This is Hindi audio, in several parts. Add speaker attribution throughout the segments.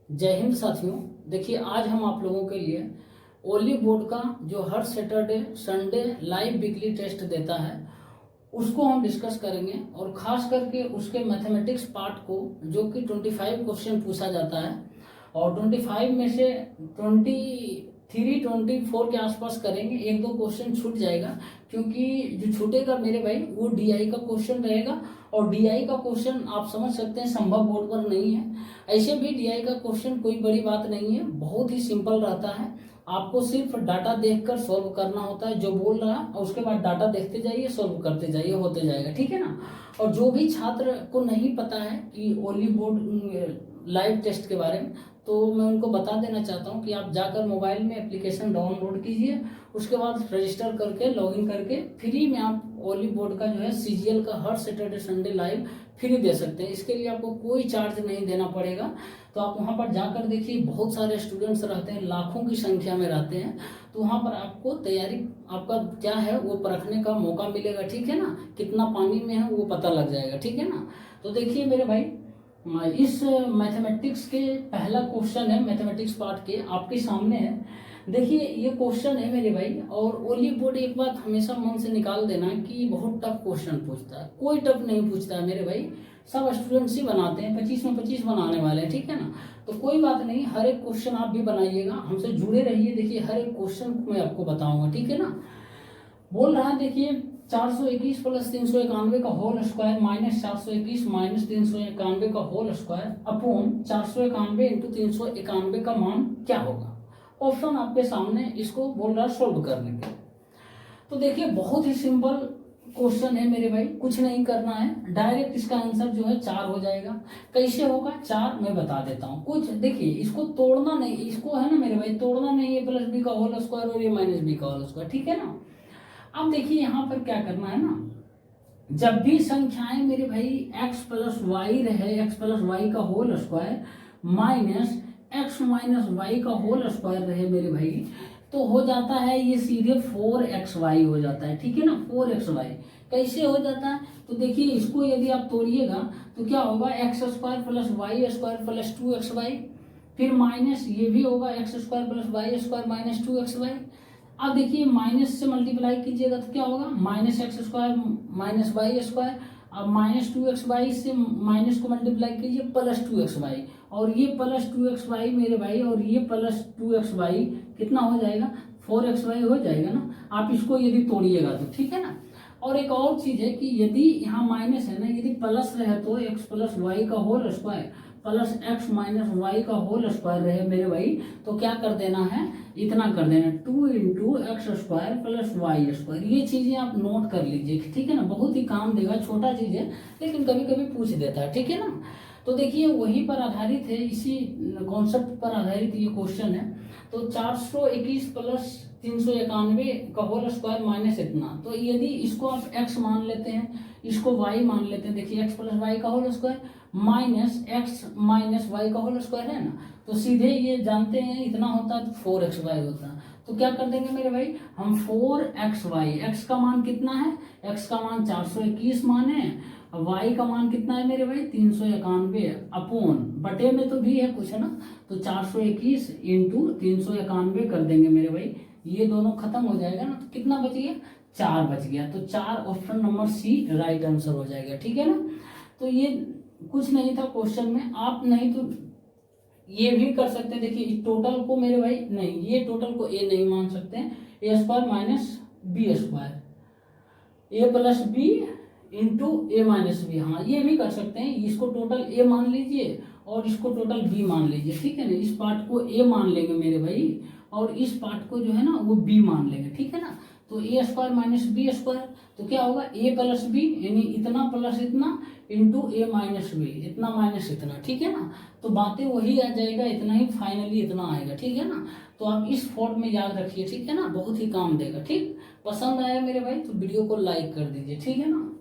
Speaker 1: जय हिंद साथियों। देखिए, आज हम आप लोगों के लिए ओली बोर्ड का जो हर Saturday Sunday live weekly test देता है उसको हम डिस्कस करेंगे, और ख़ास करके उसके मैथमेटिक्स पार्ट को, जो कि 25 क्वेश्चन पूछा जाता है और 25 में से 23-24 के आसपास करेंगे। एक दो क्वेश्चन छूट जाएगा, क्योंकि जो छूटेगा मेरे भाई वो डीआई का क्वेश्चन रहेगा, और डीआई का क्वेश्चन आप समझ सकते हैं संभव बोर्ड पर नहीं है। ऐसे भी डीआई का क्वेश्चन कोई बड़ी बात नहीं है, बहुत ही सिंपल रहता है। आपको सिर्फ डाटा देखकर सॉल्व करना होता है जो बोल रहा है, और उसके बाद डाटा देखते जाइए, सॉल्व करते जाइए, होते जाएगा, ठीक है ना। और जो भी छात्र को नहीं पता है कि ओली बोर्ड लाइव टेस्ट के बारे में, तो मैं उनको बता देना चाहता हूं कि आप जाकर मोबाइल में एप्लीकेशन डाउनलोड कीजिए, उसके बाद रजिस्टर करके लॉगिन करके फ्री में आप ओली बोर्ड का जो है सीजीएल का हर सैटरडे संडे लाइव फ्री दे सकते हैं। इसके लिए आपको कोई चार्ज नहीं देना पड़ेगा। तो आप वहाँ पर जाकर देखिए, बहुत सारे स्टूडेंट्स रहते हैं, लाखों की संख्या में रहते हैं, तो वहाँ पर आपको तैयारी आपका क्या है वो परखने का मौका मिलेगा, ठीक है ना। कितना पानी में है वो पता लग जाएगा, ठीक है ना। तो देखिए मेरे भाई, इस मैथमेटिक्स के पहला क्वेश्चन है, मैथमेटिक्स पार्ट के आपके सामने है। देखिए ये क्वेश्चन है मेरे भाई, और ओली बोर्ड एक बात हमेशा मन से निकाल देना कि बहुत टफ क्वेश्चन पूछता है। कोई टफ नहीं पूछता है मेरे भाई, सब स्टूडेंट्स ही बनाते हैं, 25 में 25 बनाने वाले हैं, ठीक है ना। तो कोई बात नहीं, हर एक क्वेश्चन आप भी बनाइएगा, हमसे जुड़े रहिए। देखिए हर एक क्वेश्चन मैं आपको बताऊंगा, ठीक है ना। बोल रहा है देखिए, 421 प्लस 391 का होल स्क्वायर माइनस 421 माइनस 391 का होल स्क्वायर अपॉन 491 इंटू 391 का मान क्या होगा। ऑप्शन आपके सामने, इसको बोल रहा है सोल्व करने के। तो देखिए बहुत ही सिंपल क्वेश्चन है मेरे भाई, कुछ नहीं करना है, डायरेक्ट इसका आंसर जो है 4 हो जाएगा। कैसे होगा 4 मैं बता देता हूँ। कुछ देखिए, इसको तोड़ना नहीं, इसको है ना मेरे भाई, तोड़ना नहीं है, प्लस बी का होल स्क्वायर और ये माइनस बी का होल स्क्वायर, ठीक है ना। अब देखिए यहाँ पर क्या करना है ना, जब भी संख्याएं मेरे भाई x प्लस वाई रहे, x प्लस वाई का whole square minus x minus y का होल स्क्वायर रहे मेरे भाई, तो हो जाता है ये सीधे 4xy हो जाता है, ठीक है ना। 4xy कैसे हो जाता है, तो देखिए इसको यदि आप तोड़िएगा तो क्या होगा, x square plus y square plus 2xy, फिर माइनस ये भी होगा x square plus y square minus 2xy। अब देखिए माइनस से मल्टीप्लाई कीजिएगा तो क्या होगा, minus x square minus y square. अब माइनस 2xy से माइनस को मल्टीप्लाई कीजिए, प्लस 2xy, और ये प्लस 2xy मेरे भाई, और ये प्लस 2xy कितना हो जाएगा, 4xy हो जाएगा ना। आप इसको यदि तोड़िएगा तो, ठीक है ना। और एक और चीज है कि यदि यहाँ माइनस है ना, यदि प्लस रहे तो एक्स प्लस वाई का whole square plus x minus y का होल स्क्वायर रहे मेरे भाई, तो क्या कर देना है, इतना कर देना, 2 into x square plus y square. ये चीजें आप नोट कर लीजिए, ठीक है ना, बहुत ही काम देगा, छोटा चीज है लेकिन कभी कभी पूछ देता है, ठीक है ना। तो देखिए वही पर आधारित है, इसी कॉन्सेप्ट पर आधारित ये क्वेश्चन है। तो 421 प्लस 391 का होल स्क्वायर माइनस इतना, तो यदि इसको आप x मान लेते हैं, इसको y मान लेते हैं, देखिए x प्लस वाई का whole square minus x minus y का होल स्क्वायर है ना, तो सीधे ये जानते हैं इतना होता है तो 4xy होता है। तो क्या कर देंगे मेरे भाई, हम 4xy, x का मान कितना है, x का मान 421 मान है, y का मान कितना है मेरे भाई 391 अपॉन बटे में तो भी है कुछ है ना, तो 421 इंटू 391 कर देंगे मेरे भाई, ये दोनों खत्म हो जाएगा ना, तो कितना बच गया, 4 बच गया। तो 4 option number C right answer हो जाएगा, ठीक है ना। तो ये कुछ नहीं था क्वेश्चन में, आप नहीं तो ये भी कर सकते हैं। देखिए इस टोटल को मेरे भाई नहीं, ये टोटल को ए नहीं मान सकते हैं, ए square minus B square, A plus b into a minus B, हाँ ये भी कर सकते हैं। इसको टोटल ए मान लीजिए और इसको टोटल बी मान लीजिए, ठीक है ना। इस पार्ट को ए मान लेंगे मेरे भाई, और इस पार्ट को जो है ना वो बी मान लेंगे, ठीक है ना। तो ए स्क्वायर माइनस बी स्क्वायर, तो क्या होगा ए प्लस बी, यानी इतना प्लस इतना इंटू ए माइनस बी, इतना माइनस इतना, ठीक है ना। तो बातें वही आ जाएगा, इतना ही फाइनली इतना आएगा, ठीक है ना। तो आप इस फॉर्म में याद रखिए, ठीक है ना, बहुत ही काम देगा। ठीक, पसंद आया मेरे भाई तो वीडियो को लाइक कर दीजिए, ठीक है ना।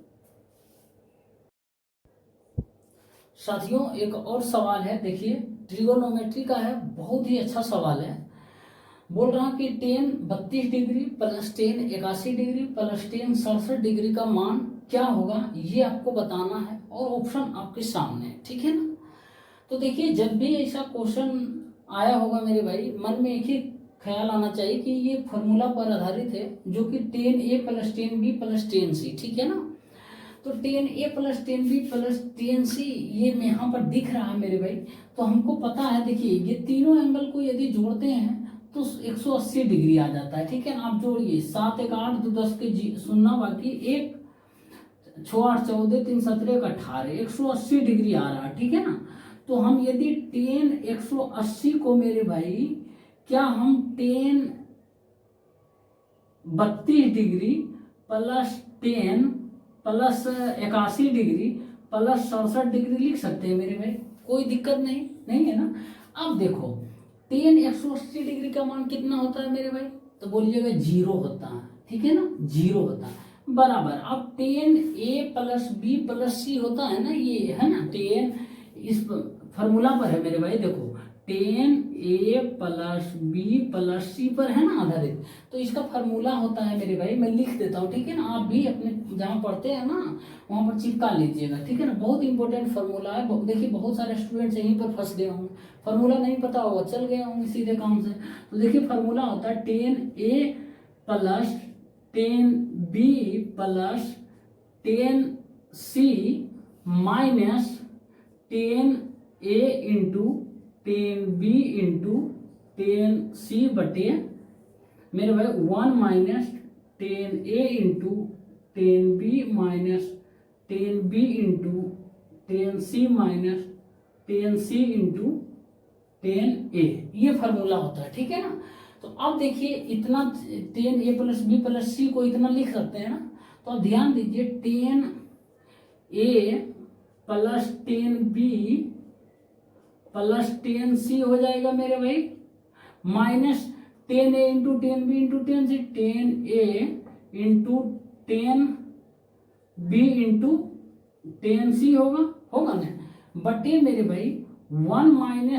Speaker 1: साथियों एक और सवाल है, देखिए ट्रिगोनोमेट्री का है, बहुत ही अच्छा सवाल है। बोल रहा कि 10 32 degree plus 10 81 degree plus 10 67 degree का मान क्या होगा, ये आपको बताना है, और ऑप्शन आपके सामने है, ठीक है ना। तो तो देखिए जब भी ऐसा क्वेश्चन आया होगा मेरे भाई, मन में एक ही ख्याल आना चाहिए कि ये फॉर्मूला पर आधारित है, जो कि 10a + 10b + 10c, ठीक है ना। तो 10a + 10b + 10c ये यहाँ पर दिख रहा है मेरे भाई। तो हमको पता है, देखिए ये तीनों एंगल को यदि जोड़ते हैं तो 180 डिग्री आ जाता है, ठीक है ना। आप जोड़िए, 7 1 8 2 10 के 0 बाकी 1 6 8 14 3 17 18 180 डिग्री आ रहा है, ठीक है ना। तो हम यदि 10 180 को मेरे भाई, क्या हम 10 32 डिग्री + 10 + 81 डिग्री + 67 डिग्री लिख सकते हैं मेरे भाई, कोई दिक्कत नहीं है ना। अब देखो 10 180 डिग्री का मान कितना होता है मेरे भाई, तो बोलिएगा 0 होता है, ठीक है ना, 0 होता है बराबर। अब 10a + b + c होता है ना, ये है ना 10, इस फॉर्मूला पर है मेरे भाई, देखो 10a + b + c पर है ना आधारित। तो इसका फार्मूला होता है मेरे भाई, मैं लिख देता हूँ, ठीक है ना। आप भी अपने जहाँ पढ़ते हैं ना वहाँ पर चिपका लीजिएगा, ठीक है ना। बहुत इंपॉर्टेंट फार्मूला है, देखिए बहुत सारे स्टूडेंट्स यहीं पर फंस गए होंगे, फार्मूला नहीं पता होगा, चल गए होंगे सीधे काम से। तो देखिए फार्मूला होता है 10a + 10b + 10c - 10a × 10b × 10c बटे मेरे भाई 1 - 10a × 10b - 10b × 10c - 10c × 10a, ये फार्मूला होता है, ठीक है ना। तो अब देखिए इतना 10a + b + c को इतना लिख सकते हैं ना। तो अब ध्यान दीजिए 10a + 10b + 10c हो जाएगा मेरे भाई, -10a × 10b × 10c, 10a × 10b × 10c होगा ना, बटे मेरे भाई 1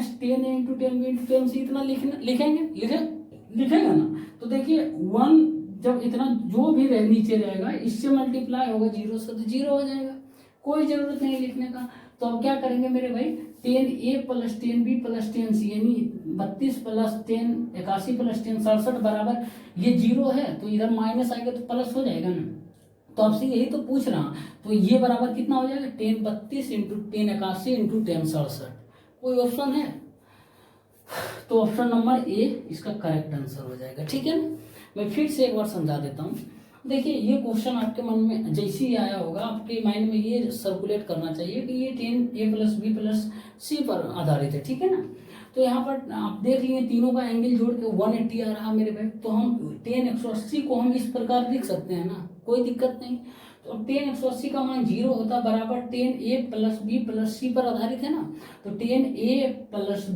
Speaker 1: - 10a × 10b × 10c इतना लिखेंगे ना। तो देखिए 1 जब इतना जो भी नीचे रहेगा इससे मल्टीप्लाई होगा 0 से, तो 0 हो जाएगा, कोई जरूरत नहीं लिखने का। तो अब क्या करेंगे मेरे भाई, 10a + 10b + 10c यानी 32 + 10 81 + 10 67 बराबर, ये 0 है तो इधर माइनस आएगा तो प्लस हो जाएगा ना। तो आपसे यही तो पूछ रहा, तो ये बराबर कितना हो जाएगा, 10 32 × 10 81 × 10 67। कोई ऑप्शन है, तो ऑप्शन नंबर ए इसका करेक्ट आंसर हो जाएगा, ठीक है ना। मैं फिर से एक बार समझा देता हूँ। देखिए ये क्वेश्चन आपके मन में जैसे ही आया होगा, आपके माइंड में ये सर्कुलेट करना चाहिए कि ये 10a + b + c पर आधारित है, ठीक है ना। तो यहाँ पर आप देख लिए तीनों का एंगल जोड़ के 180 आ रहा मेरे भाई। तो हम 10 180 को हम इस प्रकार लिख सकते हैं ना, कोई दिक्कत नहीं। तो 10 180 का मान 0 होता बराबर 10a + b + c पर आधारित है ना। तो 10a +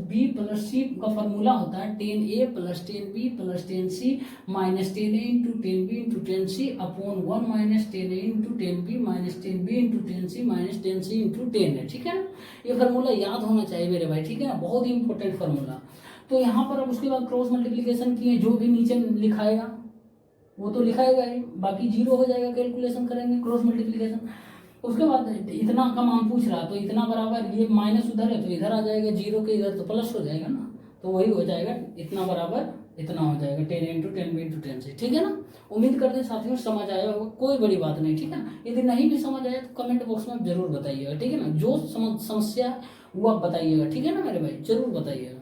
Speaker 1: b + c का फॉर्मूला होता है 10a + 10b + 10c - 10a × 10b × 10c upon 1 - 10a × 10b - 10b × 10c - 10c × 10 है, ठीक है ना। ये फार्मूला याद होना चाहिए मेरे भाई, ठीक है ना, बहुत ही इंपॉर्टेंट फार्मूला। तो यहाँ पर अब उसके बाद क्रॉस मल्टीप्लीकेशन किए, जो भी नीचे लिखाएगा वो तो लिखाएगा ही, बाकी 0 हो जाएगा, कैलकुलेशन करेंगे क्रॉस मल्टीप्लीकेशन। उसके बाद इतना का मान पूछ रहा, तो इतना बराबर ये माइनस उधर है तो इधर आ जाएगा, 0 के इधर तो प्लस हो जाएगा ना। तो वही हो जाएगा, इतना बराबर इतना हो जाएगा 10 × 10b × 10c, ठीक है ना। उम्मीद करते हैं साथियों समझ आया होगा, कोई बड़ी बात नहीं, ठीक है ना। यदि नहीं भी समझ आया तो कमेंट बॉक्स में जरूर बताइएगा, ठीक है ना। जो समस्या वो आप बताइएगा, ठीक है ना मेरे भाई, जरूर बताइएगा।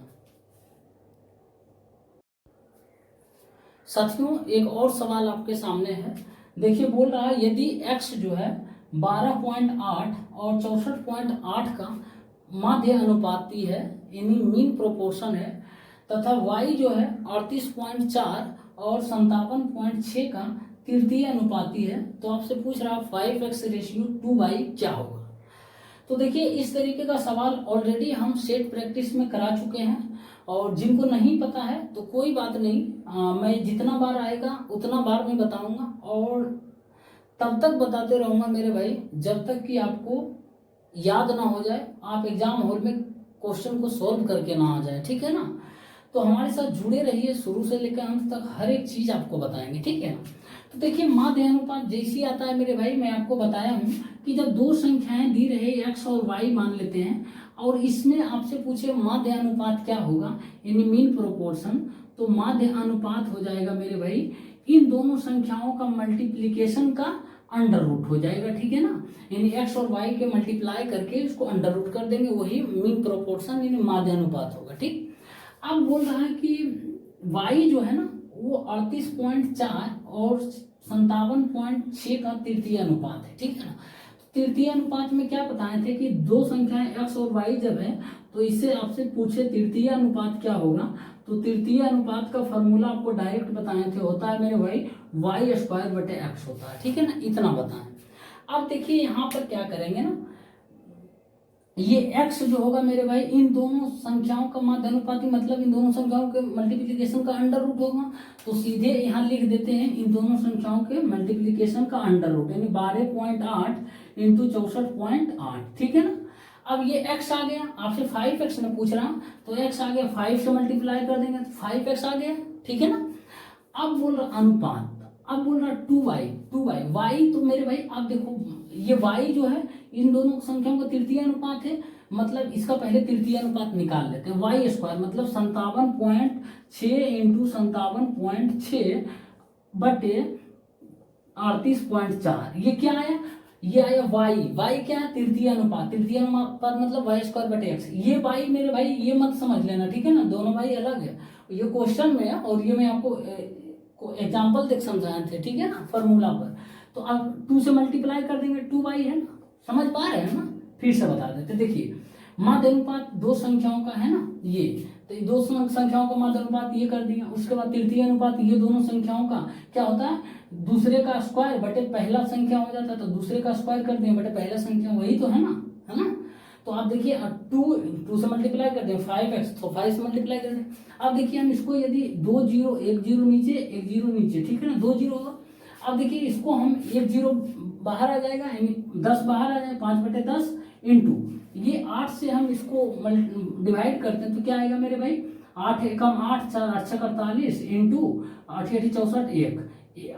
Speaker 1: साथियों एक और सवाल आपके सामने है, देखिए बोल रहा है यदि x जो है 12.8 और 64.8 का माध्य अनुपाती है, यानी मीन प्रोपोर्शन है, तथा y जो है 38.4 और 57.6 का तृतीय अनुपाती है, तो आपसे पूछ रहा 5x रेशियो 2 क्या होगा। तो देखिए इस तरीके का सवाल ऑलरेडी हम सेट प्रैक्टिस में करा चुके हैं, और जिनको नहीं पता है तो कोई बात नहीं, मैं जितना बार आएगा उतना बार मैं बताऊंगा, और तब तक बताते रहूंगा मेरे भाई जब तक कि आपको याद ना हो जाए, आप एग्जाम हॉल में क्वेश्चन को सॉल्व करके ना आ जाए, ठीक है ना। तो हमारे साथ जुड़े रहिए, शुरू से लेकर अंत तक हर एक चीज आपको बताएंगे, ठीक है ना। तो देखिए माध्य अनुपात जैसी आता है मेरे भाई, मैं आपको बताया हूँ कि जब दो संख्याएं दी रहे x और y मान लेते हैं, और इसमें आपसे पूछे माध्य अनुपात क्या होगा, यानी मीन प्रोपोर्शन, तो माध्य अनुपात हो जाएगा मेरे भाई इन दोनों संख्याओं का मल्टीप्लीकेशन का अंडर रूट हो जाएगा, ठीक है ना, यानी x और y के मल्टीप्लाई करके इसको अंडर रूट कर देंगे, वही मीन प्रोपोर्शन यानी माध्य अनुपात होगा। ठीक, अब बोल रहा है कि y जो है ना वो 38.4 और 57.6 का तृतीय अनुपात है, ठीक है ना। तृतीय अनुपात में क्या बताए थे कि दो संख्याएं x और y जब है तो इससे आपसे पूछे तृतीय अनुपात क्या होगा, तो तृतीय अनुपात का फॉर्मूला आपको डायरेक्ट बताए थे, होता है मेरे भाई y² होता है, ठीक है ना, इतना बताएं। अब देखिए यहाँ पर क्या करेंगे ना, ये x जो होगा मेरे भाई इन दोनों संख्याओं का माध्य अनुपाती, मतलब इन दोनों संख्याओं के मल्टीप्लिकेशन का अंडर रूट होगा, तो सीधे यहाँ लिख देते हैं इन दोनों संख्याओं के मल्टीप्लिकेशन का अंडर रूट, यानी 12.8 इंटू 64.8, ठीक है ना। अब ये x आ गया, आपसे 5x में पूछ रहा हूँ, तो x आ गया 5 से मल्टीप्लाई कर देंगे तो 5x आ गया, ठीक है ना। अब बोल रहा अनुपात, अब बोल रहा 2y, y तो मेरे भाई आप देखो ये y जो है इन दोनों संख्याओं का तृतीय अनुपात है, मतलब इसका पहले तृतीय अनुपात निकाल लेते हैं, y² मतलब 57.6 इंटू 57.6 बटे 38.4, ये क्या आया, ये आया y क्या है तृतीय अनुपात, तृतीय अनुपात मतलब y² बटे x, ये y मेरे भाई ये मत समझ लेना, ठीक है ना, दोनों y अलग है, ये क्वेश्चन में है और ये मैं आपको एग्जाम्पल देख समझाए थे, ठीक है ना, फॉर्मूला पर। तो अब 2 से मल्टीप्लाई कर देंगे, 2y है ना, समझ पा रहे हैं ना, फिर से बता देते, देखिए माध्य अनुपात दो संख्याओं का है ना, ये तो दो संख्याओं का माध्य अनुपात ये कर दिया, उसके बाद तृतीय अनुपात ये दोनों संख्याओं का क्या होता है, दूसरे का स्क्वायर बटे पहला संख्या हो जाता है, तो दूसरे का स्क्वायर कर दें बटे पहला संख्या, वही तो है ना। तो आप देखिए 2 से मल्टीप्लाई कर दें 5x, तो 5 से मल्टीप्लाई कर दें। अब देखिए हम इसको यदि 2 0 1 0 नीचे 1 0 नीचे, ठीक है ना, 2 0 होगा। अब देखिए इसको हम 1 0 बाहर आ जाएगा, यानी 10 बाहर आ जाएगा, 5/10 इंटू ये 8 से हम इसको डिवाइड करते हैं, तो क्या आएगा मेरे भाई 8 एकम 8 4 8 48 इंटू 8 8 64 1,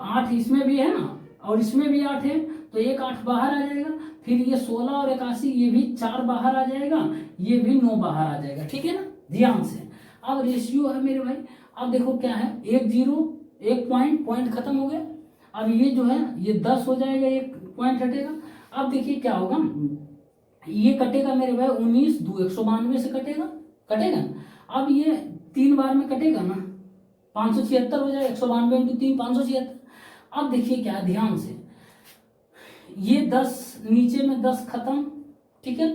Speaker 1: 8 इसमें भी है ना और इसमें भी 8 है, तो एक 8 बाहर आ जाएगा, फिर ये 16 और 81 ये भी 4 बाहर आ जाएगा, ये भी 9 बाहर आ जाएगा, ठीक है ना, ध्यान से। अब रेशियो है मेरे भाई, अब देखो क्या है 1 0 1 पॉइंट खत्म हो गया, अब ये जो है ये 10 हो जाएगा, एक पॉइंट हटेगा। अब देखिए क्या होगा, ये कटेगा मेरे भाई 19 2 192 से कटेगा। अब ये 3 बार में कटेगा ना, 576 हो जाएगा, 192 इंटू 3 576। अब देखिए क्या है, ध्यान से, ये 10 नीचे में 10 खत्म, ठीक है।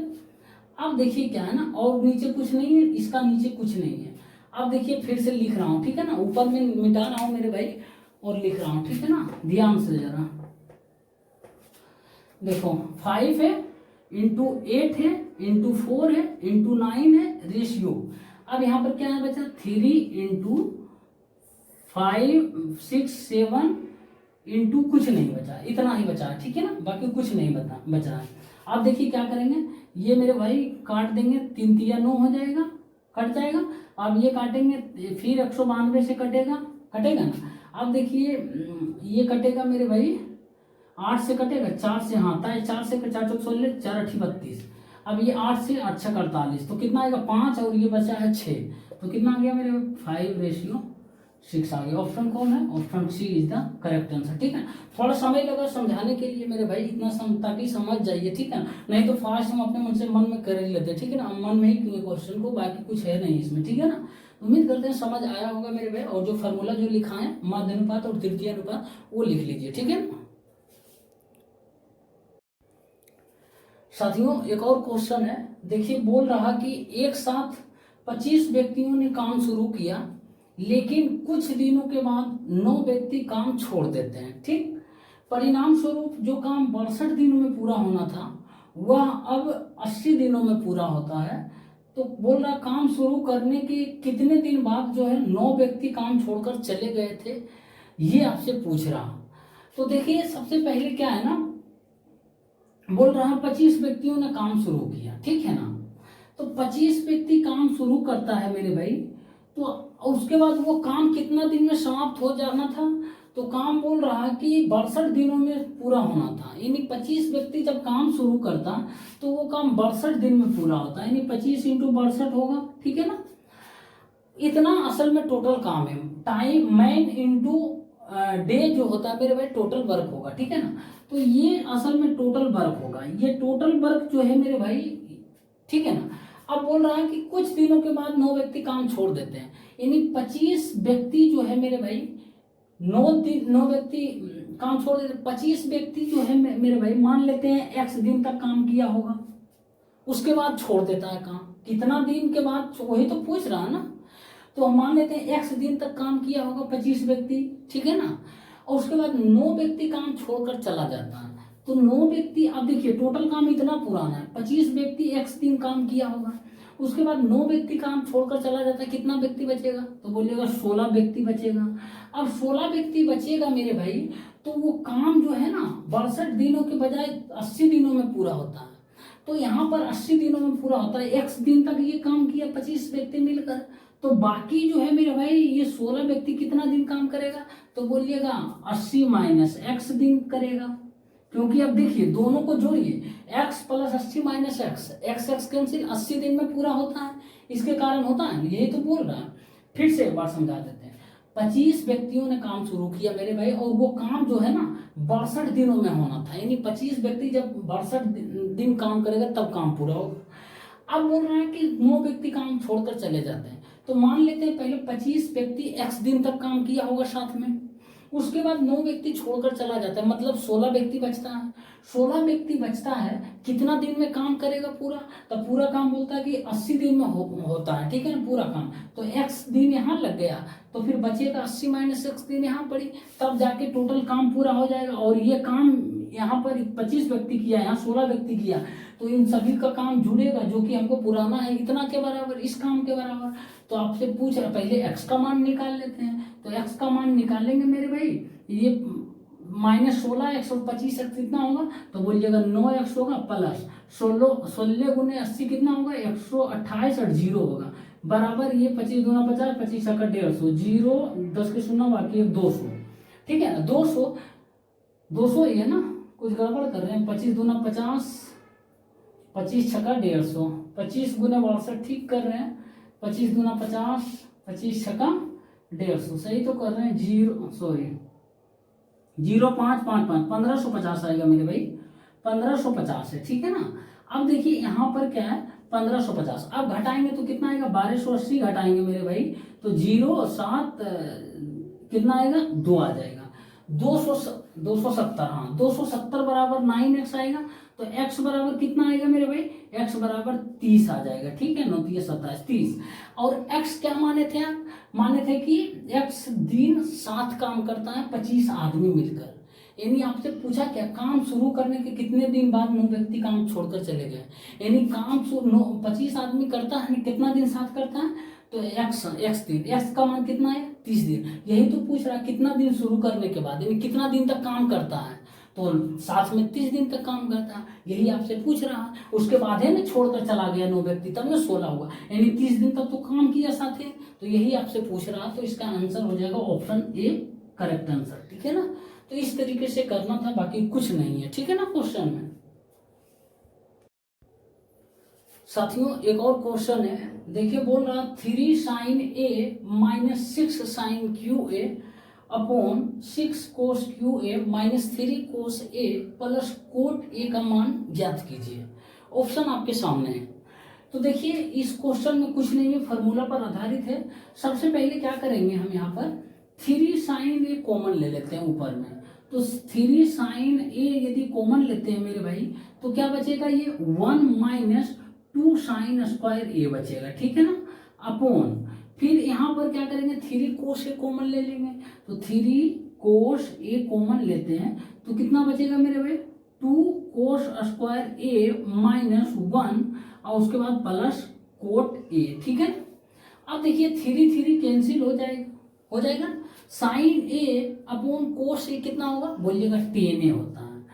Speaker 1: अब देखिए क्या है ना, और नीचे कुछ नहीं है, इसका नीचे कुछ नहीं है। अब देखिए फिर से लिख रहा हूं, ठीक है ना, ऊपर में मिटा रहा हूं मेरे भाई और लिख रहा हूं, ठीक है ना, ध्यान से जरा देखो 5 है इंटू 8 है इंटू 4 है इंटू 9 है रेशियो। अब यहाँ पर क्या है बचा 3 इंटू 5 6 7 इंटू कुछ नहीं बचा, इतना ही बचा है, ठीक है ना, बाकी कुछ नहीं बचा है। अब देखिए क्या करेंगे, ये मेरे भाई काट देंगे, 3 3 9 हो जाएगा, कट जाएगा। अब ये काटेंगे, फिर 192 से कटेगा ना। अब देखिए ये कटेगा मेरे भाई 8 से कटेगा, 4 से, हाँ 4 से 4 चौक 16 4 8 32। अब ये 8 से 8 6 48, तो कितना आएगा 5 और ये बचा है 6, तो कितना आ गया मेरे 5:6 आ गया। ऑप्शन कौन है, option C is the correct answer, ठीक है। थोड़ा समय लगा समझाने के लिए मेरे भाई, इतना ताकि समझ जाइए, ठीक है, नहीं तो फास्ट हम अपने मन से मन में कर ही लेते हैं, ठीक है ना, मन में ही क्वेश्चन को, बाकी कुछ है नहीं इसमें, ठीक है ना। उम्मीद करते हैं समझ आया होगा मेरे भाई, और जो फार्मूला जो लिखा है माध्य अनुपात और तृतीय अनुपात वो लिख लीजिए, ठीक है। साथियों एक और क्वेश्चन है, देखिए बोल रहा कि एक साथ 25 व्यक्तियों ने काम शुरू किया, लेकिन कुछ दिनों के बाद 9 व्यक्ति काम छोड़ देते हैं, ठीक। परिणाम स्वरूप जो काम 62 दिनों में पूरा होना था वह अब 80 दिनों में पूरा होता है। तो बोल रहा काम शुरू करने के कितने दिन बाद जो है 9 व्यक्ति काम छोड़कर चले गए थे, ये आपसे पूछ रहा। तो देखिए सबसे पहले क्या है ना, बोल रहा 25 व्यक्तियों ने काम शुरू किया, ठीक है ना। तो 25 व्यक्ति काम शुरू करता है मेरे भाई, तो उसके बाद वो काम कितना दिन में समाप्त हो जाना था, तो काम बोल रहा कि 62 दिनों में पूरा होना था, यानी 25 व्यक्ति जब काम शुरू करता तो वो काम 62 दिन में पूरा होता, यानी 25 इंटू 62 होगा, ठीक है ना। इतना असल में टोटल काम है। टाइम मैन इंटू डे जो होता है मेरे भाई टोटल वर्क होगा, ठीक है ना। तो ये असल में टोटल वर्क होगा, ये टोटल वर्क जो है मेरे भाई, ठीक है ना। अब बोल रहा है कि कुछ दिनों के बाद 9 व्यक्ति काम छोड़ देते हैं, यानी 25 व्यक्ति जो है मेरे भाई 9 व्यक्ति काम छोड़ देते। 25 व्यक्ति जो है मेरे भाई मान लेते हैं x दिन तक काम किया होगा, उसके बाद छोड़ देता है काम। कितना दिन के बाद, वही तो पूछ रहा है ना। तो हम मान लेते हैं x दिन तक काम किया होगा 25 व्यक्ति, ठीक है ना। और उसके बाद 9 व्यक्ति काम छोड़कर चला जाता है। तो 9 व्यक्ति, अब देखिए टोटल काम इतना पुराना है, 25 व्यक्ति x दिन काम किया होगा, उसके बाद 9 व्यक्ति काम छोड़कर चला जाता है, कितना व्यक्ति बचेगा, तो बोलिएगा 16 व्यक्ति बचेगा। अब 16 व्यक्ति बचेगा मेरे भाई, तो वो काम जो है ना 62 दिनों के बजाय 80 दिनों में पूरा होता है। तो यहाँ पर 80 दिनों में पूरा होता है, x दिन तक ये काम किया 25 व्यक्ति मिलकर। तो बाकी जो है मेरे भाई ये 16 व्यक्ति कितना दिन काम करेगा, तो बोलिएगा 80 माइनस x दिन करेगा। क्योंकि अब देखिए दोनों को जोड़िए, x plus 80 minus x, x cancel, 80 दिन में पूरा होता है, इसके कारण होता है, यही तो बोल रहा है। फिर से एक बार समझा देते हैं। 25 व्यक्तियों ने काम शुरू किया मेरे भाई, और वो काम जो है ना 62 दिनों में होना था, यानी 25 व्यक्ति जब 62 दिन काम करेगा तब काम पूरा होगा। अब बोल रहा है कि 9 व्यक्ति काम छोड़कर चले जाते हैं, तो मान लेते हैं पहले 25 व्यक्ति x दिन तक काम किया होगा साथ में, उसके बाद 9 व्यक्ति छोड़कर चला जाता है, मतलब 16 व्यक्ति बचता है। 16 व्यक्ति बचता है, कितना दिन में काम करेगा पूरा, तो पूरा काम बोलता है कि 80 दिन में होता है, ठीक है ना पूरा काम। तो x दिन यहाँ लग गया, तो फिर बचेगा 80 माइनस x दिन यहाँ पड़ी, तब जाके टोटल काम पूरा हो जाएगा। और ये काम यहाँ पर 25 व्यक्ति किया, यहाँ 16 व्यक्ति किया, तो इन सभी का काम जुड़ेगा जो कि हमको पुराना है, इतना के बराबर, इस काम के बराबर। तो आपसे पूछ रहा, पहले x का मान निकाल लेते हैं। तो x का मान निकालेंगे मेरे भाई, ये माइनस 16x और 25x कितना होगा, तो बोलिएगा 9x होगा, प्लस 16 गुने 80 कितना होगा 128 और 0 होगा, बराबर ये 25 दूना 50, 25 छक्का 150, 0 10 के शून्य बाकी 200, ठीक है ना। 200 ही है ना, कुछ गड़बड़ कर रहे हैं। 25 दूना 50, 25 छक्का 150, 25 गुना 62 ठीक कर रहे हैं, 25 दूना 50, 25 छक्का 150 सही तो कर रहे हैं। 0555 1550 आएगा मेरे भाई, 1550 है, ठीक है ना। अब देखिए यहाँ पर क्या है 1550, अब घटाएंगे तो कितना आएगा 1280 घटाएंगे मेरे भाई, तो 07 कितना आएगा 2 आ जाएगा, 270, हाँ 270 बराबर 9x आएगा। तो x बराबर कितना आएगा मेरे भाई, x बराबर 30 आ जाएगा, ठीक है, 9 3 27 30। और x क्या माने थे आप, माने थे कि x दिन साथ काम करता है 25 आदमी मिलकर। यानी आपसे पूछा क्या, काम शुरू करने के कितने दिन बाद 9 व्यक्ति काम छोड़कर चले गए, यानी काम 25 आदमी करता है, कितना दिन साथ करता है, तो x दिन, x का मान कितना है 30 दिन। यही तो पूछ रहा है कितना दिन शुरू करने के बाद, यानी कितना दिन तक काम करता है, तो साथ में 30 दिन तक काम करता है, यही आपसे पूछ रहा है। उसके बाद है ना छोड़कर चला गया 9 व्यक्ति, तब में 16 हुआ, यानी 30 दिन तक तो काम किया साथ है, तो यही आपसे पूछ रहा है। तो इसका आंसर हो जाएगा ऑप्शन ए करेक्ट आंसर, ठीक है ना। तो इस तरीके से करना था, बाकी कुछ नहीं है, ठीक है ना क्वेश्चन में। साथियों एक और क्वेश्चन है, देखिए बोल रहा 3 sin a minus 6 sin QA upon 6 cos QA minus 3 cos A plus coat A का मान ज्ञात कीजिए। ऑप्शन आपके सामने है। तो देखिए इस क्वेश्चन में कुछ नहीं है, फार्मूला पर आधारित है। सबसे पहले क्या करेंगे, हम यहाँ पर 3 sin A कॉमन ले लेते हैं ऊपर में, तो 3 sin A यदि कॉमन लेते हैं मेरे भाई, तो क्या बचेगा, ये 1 माइनस 2 sin स्क्वायर A बचेगा, ठीक है ना, अपॉन फिर यहाँ पर क्या करेंगे 3 cos A कॉमन ले लेंगे, तो 3 cos A कॉमन लेते हैं, तो कितना बचेगा मेरे भाई 2 cos स्क्वायर A माइनस 1 और उसके बाद प्लस कोट A, ठीक है ना। अब देखिए 3 कैंसिल हो जाएगा, sine A upon cos A कितना होगा, बोलिएगा 10A होता है,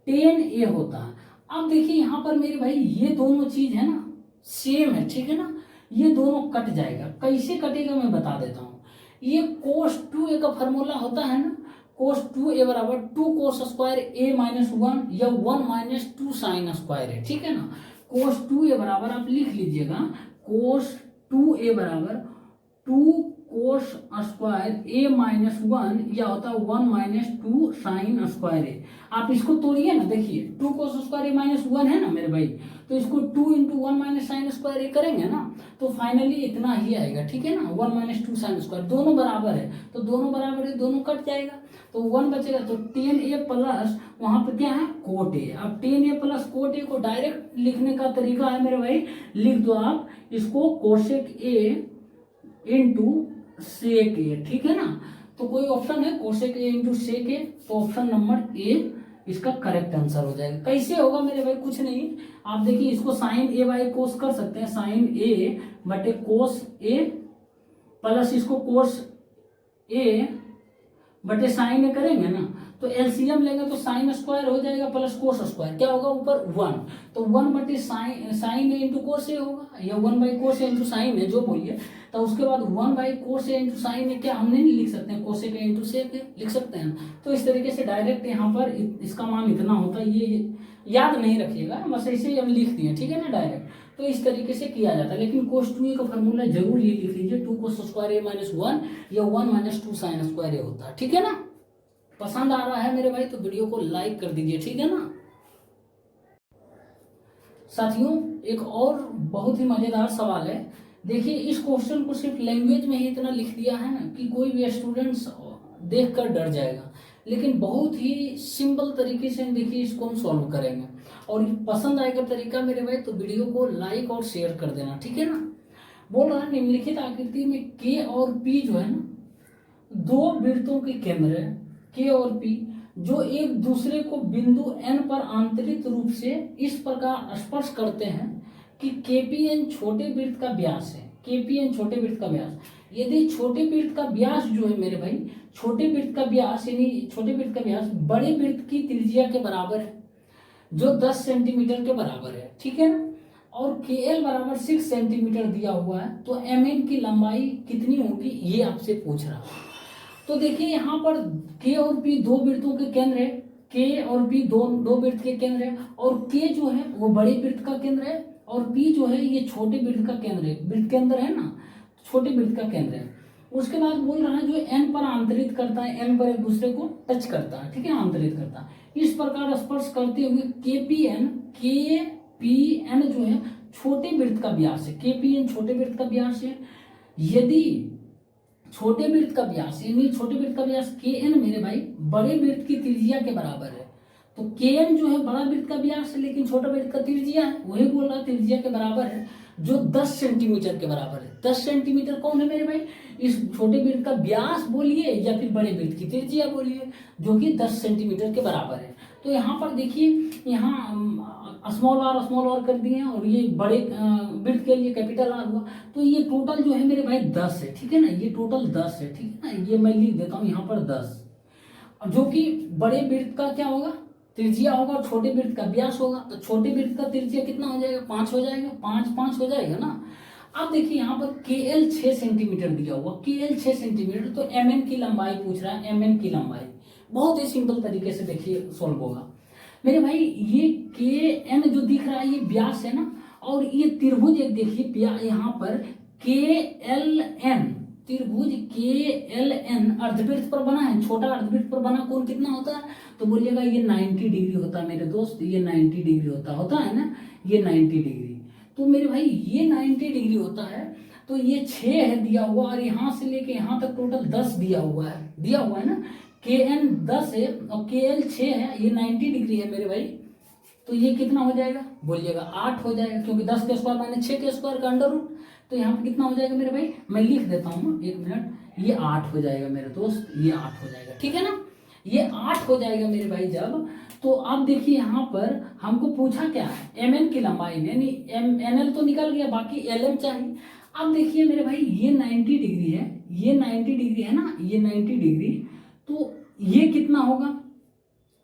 Speaker 1: 10A होता है। अब देखिए यहाँ पर मेरे भाई ये दोनों चीज है ना सेम है, ठीक है ना, ये दोनों कट जाएगा। कैसे कटेगा मैं बता देता हूँ। ये cos 2A का फॉर्मूला होता है ना, कोस 2a बराबर 2 कोस स्क्वायर a माइनस 1 या 1 माइनस 2 साइन स्क्वायर है, ठीक है ना। कोस 2a बराबर आप लिख लीजिएगा, कोस 2a बराबर 2 कोस स्क्वायर a माइनस 1 या होता है 1 माइनस 2 साइन स्क्वायर है। आप इसको तोड़िए ना, देखिए 2 कोस स्क्वायर a माइनस 1 है ना मेरे भाई, तो इसको 2 इंटू 1 माइनस साइन स्क्वायर ए करेंगे ना, तो फाइनली इतना ही आएगा, ठीक है ना। 1 माइनस 2 साइन स्क्वायर दोनों बराबर है, तो दोनों बराबर है, दोनों कट जाएगा, तो 1 बचेगा। तो 10a प्लस वहां पर क्या है, कोट ए। अब 10a प्लस कोट ए को डायरेक्ट लिखने का तरीका है मेरे भाई, लिख दो आप इसको कोसेक ए इंटू सेक ए, ठीक है ना। तो कोई ऑप्शन है कोसेक ए इंटू सेक ए, तो ऑप्शन नंबर ए इसका करेक्ट आंसर हो जाएगा। कैसे होगा मेरे भाई, कुछ नहीं, आप देखिए इसको साइन ए बाई कोस कर सकते हैं, साइन ए बटे कोस ए प्लस इसको कोस ए बटे साइन ए करेंगे ना, तो एलसीएम लेंगे तो साइन स्क्वायर हो जाएगा प्लस कोस स्क्वायर, क्या होगा ऊपर 1, तो 1 बटे साइन ए इंटू कोस ए होगा, या 1 by cos a into sine a जो बोलिए। तो उसके बाद 1 by cos a into sine a क्या हम नहीं लिख सकते हैं, कोसेक ए इंटू सेक ए लिख सकते हैं। तो इस तरीके से डायरेक्ट यहाँ पर इसका मान इतना होता है, ये याद नहीं रखिएगा, बस ऐसे ही हम लिख दिए, ठीक है ना डायरेक्ट। तो इस तरीके से किया जाता है, लेकिन कोस 2a का फॉर्मूला जरूर ये लिख लीजिए, 2 कोस स्क्वायर ए माइनस 1 या 1 माइनस 2 साइन स्क्वायर ए होता है, ठीक है ना। पसंद आ रहा है मेरे भाई तो वीडियो को लाइक कर दीजिए, ठीक है ना। साथियों एक और बहुत ही मजेदार सवाल है, देखिए इस क्वेश्चन को सिर्फ लैंग्वेज में ही इतना लिख दिया है ना कि कोई भी स्टूडेंट्स देखकर डर जाएगा, लेकिन बहुत ही सिंपल तरीके से देखिए इसको हम सॉल्व करेंगे। और पसंद आएगा तरीका मेरे भाई तो वीडियो को लाइक और शेयर कर देना, ठीक है ना। बोल रहा है निम्नलिखित आकृति में के और पी जो है ना, दो वृत्तों के केंद्र है के और पी, जो एक दूसरे को बिंदु एन पर आंतरिक रूप से इस प्रकार स्पर्श करते हैं कि केपीएन छोटे वृत्त का व्यास है, केपीएन छोटे वृत्त का व्यास। यदि छोटे वृत्त का व्यास जो है मेरे भाई, छोटे वृत्त का व्यास यानी छोटे वृत्त का व्यास बड़े वृत्त की त्रिज्या के बराबर है, जो 10 सेंटीमीटर के बराबर है, ठीक है ना। और KL बराबर 6 सेंटीमीटर दिया हुआ है, तो MN की लंबाई कितनी होगी ये आपसे पूछ रहा है। तो देखिए यहाँ पर K और P दो वृत्तों के केंद्र है, K और P दो वृत्त के केंद्र है, और K जो है वो बड़े वृत्त का केंद्र है, और P जो है ये छोटे वृत्त का केंद्र है, वृत्त के अंदर है ना, छोटे वृत्त का केंद्र है। उसके बाद बोल रहा है जो N पर आंतरित करता है, N पर एक दूसरे को टच करता है, ठीक है, आंतरित करता है। इस प्रकार स्पर्श करते हुए KPN जो है छोटे वृत्त का व्यास है, KPN छोटे वृत्त का व्यास है। यदि छोटे वृत्त का व्यास यानी छोटे वृत्त का व्यास KN मेरे भाई बड़े वृत्त की त्रिज्या के बराबर है, तो KN जो है बड़ा वृत्त का व्यास है लेकिन छोटा वृत्त का त्रिज्या है, वही बोल रहा है त्रिज्या के बराबर है, जो 10 सेंटीमीटर के बराबर है। 10 सेंटीमीटर कौन है मेरे भाई, इस छोटे वृत्त का व्यास बोलिए या फिर बड़े वृत्त की त्रिज्या बोलिए, जो कि 10 सेंटीमीटर के बराबर है। तो यहाँ पर देखिए, यहाँ स्मॉल आर कर दिए हैं, और ये बड़े वृत्त के लिए कैपिटल आर हुआ, तो ये टोटल जो है मेरे भाई 10 है, ठीक है ना, ये टोटल 10 है, ठीक है ना। ये मैं लिख देता हूँ यहाँ पर 10, जो कि बड़े वृत्त का क्या होगा, त्रिज्या होगा, और छोटे वृत्त का व्यास होगा। तो छोटे वृत्त का त्रिज्या कितना हो जाएगा, 5 हो जाएगा, 5 हो जाएगा ना। अब देखिए यहाँ पर KL 6 सेंटीमीटर दिया हुआ, KL 6 सेंटीमीटर, तो MN की लंबाई पूछ रहा है, MN की लंबाई बहुत ही सिंपल तरीके से देखिए सॉल्व होगा मेरे भाई। ये KN जो दिख रहा है ये व्यास है ना, और ये त्रिभुज एक देखिए यहाँ पर KLN, त्रिभुज KLN अर्धवृत्त पर बना है, छोटा अर्धवृत्त पर बना कोण कितना होता है, तो बोलिएगा ये 90 डिग्री होता है मेरे दोस्त, ये 90 डिग्री होता है ना, ये 90 डिग्री। तो मेरे भाई ये 90 डिग्री होता है, तो ये 6 है दिया हुआ, और यहाँ से लेके यहाँ तक टोटल 10 दिया हुआ है ना। KN 10 है और KL 6 है, ये 90 डिग्री है मेरे भाई, तो ये कितना हो जाएगा बोलिएगा 8 हो जाएगा, क्योंकि 10 के स्क्वायर माइनस 6 के स्क्वायर का अंडर रूट, तो यहाँ पे कितना हो जाएगा मेरे भाई, मैं लिख देता हूँ 1 मिनट, ये 8 हो जाएगा मेरे दोस्त, ये 8 हो जाएगा, ठीक है ना, ये 8 हो जाएगा मेरे भाई जब। तो अब देखिए यहाँ पर हमको पूछा क्या है, MN की लंबाई यानी NL तो निकल गया, बाकी LM चाहिए। अब देखिए मेरे भाई ये 90 डिग्री है, ये 90 डिग्री है ना, ये 90 डिग्री, तो ये कितना होगा,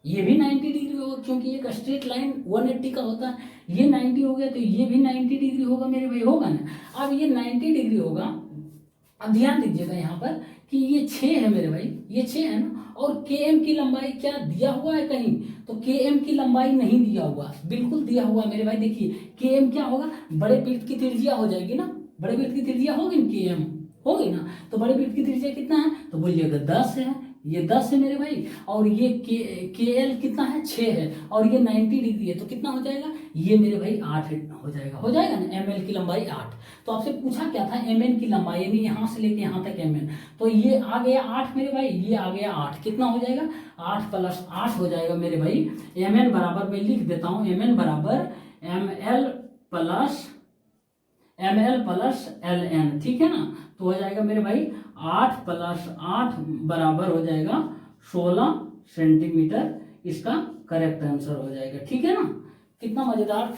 Speaker 1: ये भी 90 डिग्री होगा, क्योंकि एक स्ट्रेट लाइन 180 का होता है, ये 90 हो गया, तो ये भी 90 डिग्री होगा मेरे भाई, होगा ना। अब ये 90 डिग्री होगा, अब ध्यान दीजिएगा यहाँ पर कि ये 6 है मेरे भाई, ये 6 है ना, और के एम की लंबाई क्या दिया हुआ है कहीं? तो के एम की लंबाई नहीं दिया हुआ, बिल्कुल दिया हुआ मेरे भाई। देखिए के एम क्या होगा, बड़े वृत्त की त्रिज्या हो जाएगी ना, बड़े वृत्त की त्रिज्या होगी ना, के एम होगी ना। तो बड़े वृत्त की त्रिज्या कितना है? तो बोलिएगा 10 है, ये 10 है मेरे भाई। और ये के एल कितना है? 6 है, और ये 90 डिग्री है, तो कितना हो जाएगा? ये मेरे भाई 8 हो जाएगा, हो जाएगा ना। एम एल की लंबाई 8। तो आपसे पूछा क्या था? एम एन की लंबाई, यानी यहाँ से लेके यहाँ तक एम एन। तो ये आ गया 8 मेरे भाई, ये आ गया 8। कितना हो जाएगा? 8 + 8 हो जाएगा मेरे भाई। एम एन बराबर, मैं लिख देता हूँ, एम एन बराबर ML + LN, ठीक है ना। तो हो जाएगा मेरे भाई 8 + 8 बराबर हो जाएगा 16 सेंटीमीटर। इसका करेक्ट आंसर हो जाएगा, ठीक है ना। कितना मजेदार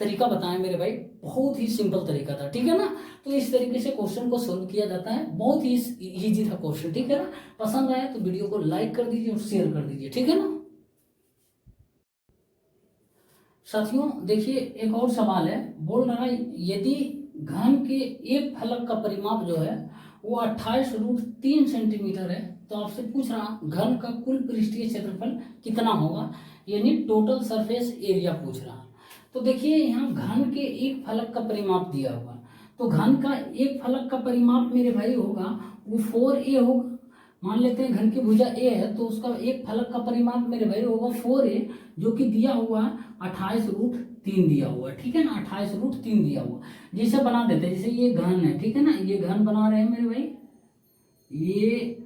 Speaker 1: तरीका बताएं मेरे भाई, बहुत ही सिंपल तरीका था, ठीक है ना। तो इस तरीके से क्वेश्चन को सोल्व किया जाता है, बहुत ही इजी था क्वेश्चन, ठीक है ना। पसंद आया तो वीडियो को लाइक कर दीजिए और शेयर कर दीजिए, ठीक है ना। साथियों देखिए एक और सवाल है, बोल रहा है यदि घन के एक फलक का परिमाप जो है वो 28√3 सेंटीमीटर है, तो आपसे पूछ रहा घन का कुल पृष्ठीय क्षेत्रफल कितना होगा, यानी टोटल सरफेस एरिया पूछ रहा। तो देखिए यहाँ घन के एक फलक का परिमाप दिया हुआ, तो घन का एक फलक का परिमाप मेरे भाई होगा वो 4a होगा। मान लेते हैं घन की भुजा ए है, तो उसका एक फलक का परिमाप मेरे भाई होगा 4a, जो कि दिया हुआ 28√3 दिया हुआ, ठीक है ना। 28√3 दिया हुआ, जैसे बना देते हैं, जैसे ये घन है, ठीक है ना, ये घन बना रहे हैं मेरे भाई, ये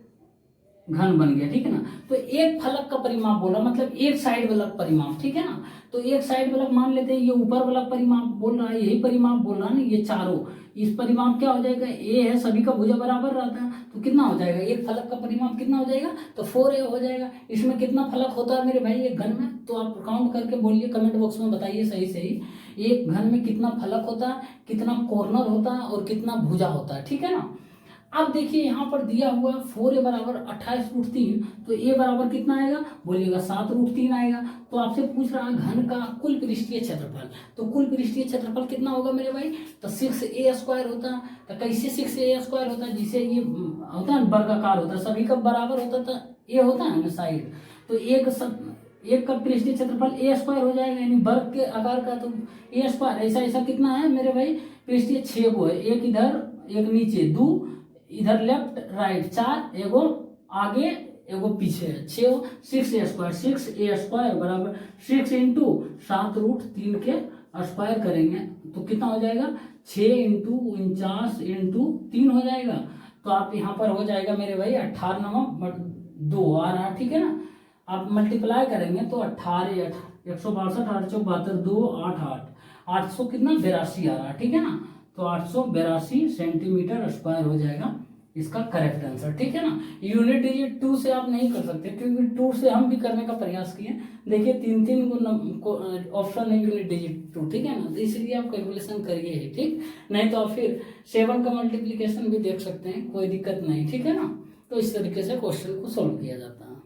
Speaker 1: घन बन गया, ठीक है ना। तो एक फलक का परिमाप बोला, मतलब एक साइड वाला परिमाप, ठीक है ना। तो एक साइड वाला मान लेते हैं, ये ऊपर वाला परिमाप बोल रहा है, यही परिमाप बोल रहा है ना, ये चारों, इस परिमाप क्या हो जाएगा? ए है, सभी का भुजा बराबर रहता है, तो कितना हो जाएगा? एक फलक का परिमाप कितना हो जाएगा? तो 4a हो जाएगा। इसमें कितना फलक होता है मेरे भाई एक घन में? तो आप काउंट करके बोलिए, कमेंट बॉक्स में बताइए सही सही, एक घन में कितना फलक होता है, कितना कॉर्नर होता है और कितना भुजा होता है, ठीक है ना। अब देखिए यहाँ पर दिया हुआ 4a बराबर 28√3, तो a बराबर कितना आएगा? बोलिएगा 7√3 आएगा। तो आपसे पूछ रहा है घन का कुल पृष्ठीय क्षेत्रफल, तो कुल पृष्ठीय क्षेत्रफल कितना होगा मेरे भाई? तो 6a² होता है। तो कैसे 6a² होता है? जिसे ये होता है वर्गाकार होता है, सभी का बराबर होता था, a होता है ना साइड, तो एक का पृष्ठीय क्षेत्रफल a² हो जाएगा, यानी वर्ग के आकार का, तो a²। ऐसा ऐसा कितना है मेरे भाई? पृष्ठीय 6 गो है, एक इधर एक नीचे, 2 इधर लेफ्ट राइट, 4 एगो आगे एगो पीछे, 6a² 6a² बराबर 6 × 7√3 के स्क्वायर करेंगे तो कितना हो जाएगा? 6 × 49 × 3 हो जाएगा। तो आप यहाँ पर हो जाएगा मेरे भाई 18×2 आ रहा, ठीक है ना। आप मल्टीप्लाई करेंगे तो 18 162 8 72 2 8 800 कितना? 82 आ रहा, ठीक है ना। तो 882 सेंटीमीटर स्क्वायर हो जाएगा इसका करेक्ट आंसर, ठीक है ना। यूनिट डिजिट 2 से आप नहीं कर सकते, क्योंकि 2 से हम भी करने का प्रयास किए, देखिए 3 को ऑप्शन है यूनिट डिजिट 2, ठीक है ना। तो इसलिए आप कैलकुलेशन करिए ही, ठीक। नहीं तो आप फिर 7 का मल्टीप्लीकेशन भी देख सकते हैं, कोई दिक्कत नहीं, ठीक है ना। तो इस तरीके से क्वेश्चन को सोल्व किया जाता है।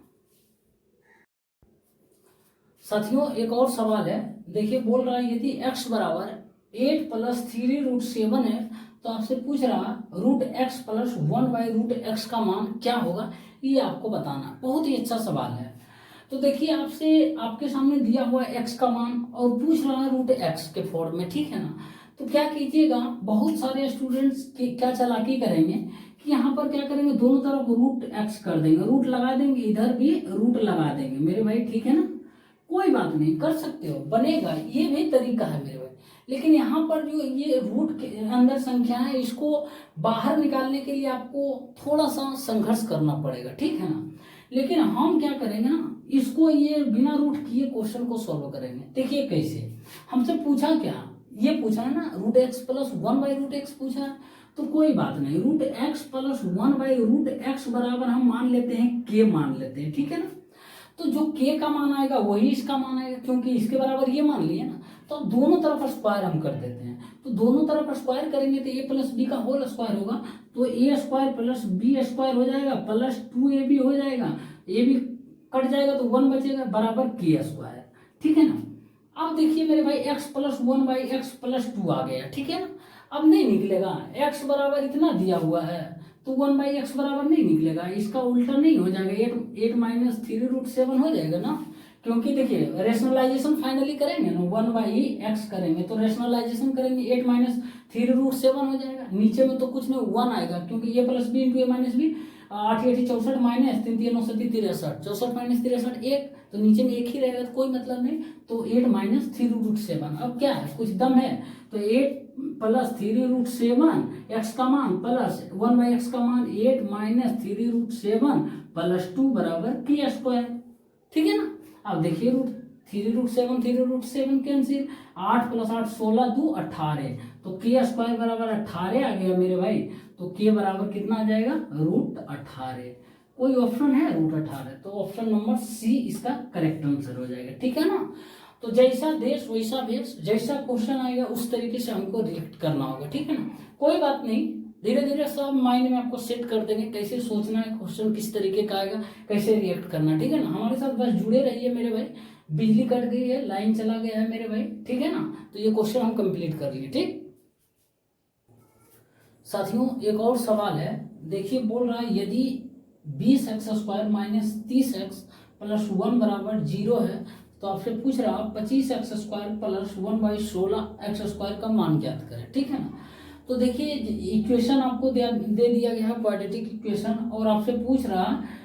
Speaker 1: साथियों एक और सवाल है, देखिए बोल रहा है यदि x बराबर 8 + 3√7 है, तो आपसे पूछ रहा √x + 1/√x का मान क्या होगा, ये आपको बताना। बहुत ही अच्छा सवाल है। तो देखिए आपसे आपके सामने दिया हुआ x का मान और पूछ रहा है √x के फॉर्म में, ठीक है ना। तो क्या कीजिएगा, बहुत सारे स्टूडेंट्स क्या चालाकी करेंगे कि यहाँ पर क्या करेंगे, दोनों तरफ √x कर देंगे, रूट लगा देंगे, इधर भी रूट लगा देंगे मेरे भाई, ठीक है ना। कोई बात नहीं, कर सकते हो, बनेगा, ये भी तरीका है मेरे भाई। लेकिन यहाँ पर जो ये रूट के अंदर संख्या है, इसको बाहर निकालने के लिए आपको थोड़ा सा संघर्ष करना पड़ेगा, ठीक है ना। लेकिन हम क्या करेंगे ना, इसको ये बिना रूट किए क्वेश्चन को सॉल्व करेंगे। देखिए कैसे, हमसे पूछा क्या, ये पूछा है ना √x + 1/√x पूछा है, तो कोई बात नहीं, √x + 1/√x बराबर हम मान लेते हैं k मान लेते हैं, ठीक है ना। तो जो k का मान आएगा वही इसका मान आएगा, क्योंकि इसके बराबर ये मान लिए ना। तो दोनों तरफ स्क्वायर हम कर देते हैं, तो दोनों तरफ स्क्वायर करेंगे तो a + b का होल स्क्वायर होगा, तो a² + b² हो जाएगा, +2ab हो जाएगा, a भी कट जाएगा तो 1 बचेगा, बराबर k², ठीक है ना। अब देखिए मेरे भाई x + 1/x + 2 आ गया, ठीक है ना। अब नहीं निकलेगा, x बराबर इतना दिया हुआ है तो 1/x बराबर नहीं निकलेगा, इसका उल्टा नहीं हो जाएगा, 8 माइनस 3√7 हो जाएगा ना। क्योंकि देखिए रेशनलाइजेशन फाइनली करेंगे ना, 1/x करेंगे तो रेशनलाइजेशन करेंगे 8 माइनस 3√7 हो जाएगा। नीचे में तो कुछ नहीं 1 आएगा, क्योंकि a plus b into a minus b, 8 8 64 minus 3 3 9 63, 64 minus 63 1, तो नीचे में एक ही रहेगा तो कोई मतलब नहीं। तो 8 माइनस 3√7, अब क्या है कुछ दम है तो 8 प्लस 3√7 x का मान प्लस 1/x का मान 8 माइनस 3√7 प्लस 2 बराबर k स्क्वायर, ठीक है ना। अब देखिए 3√7 कैंसिल, 8 प्लस 8 16 2 18, तो k स्क्वायर बराबर 18 आ गया मेरे भाई। तो k बराबर कितना आ जाएगा √18। कोई ऑप्शन है √18, तो ऑप्शन नंबर सी इसका करेक्ट आंसर हो जाएगा, ठीक है ना। तो जैसा देश वैसा भेष, जैसा क्वेश्चन आएगा उस तरीके से हमको रिएक्ट करना होगा, ठीक है ना। कोई बात नहीं, धीरे धीरे सब माइंड में आपको सेट कर देंगे कैसे सोचना है, क्वेश्चन किस तरीके का आएगा, कैसे रिएक्ट करना है, ठीक है ना। हमारे साथ बस जुड़े रहिए मेरे भाई। बिजली कट गई है, लाइन चला गया है मेरे भाई, ठीक है ना। तो ये क्वेश्चन हम कंप्लीट कर लिए, ठीक। साथियों एक और सवाल है, देखिए बोल रहा है यदि 20x² माइनस 30x प्लस 1 बराबर 0 है तो आपसे पूछ रहा है 25x² प्लस 1/16x² का मान ज्ञात करें, ठीक है ना। तो देखिए इक्वेशन आपको दे दिया गया है क्वाड्रेटिक इक्वेशन, और आपसे पूछ रहा है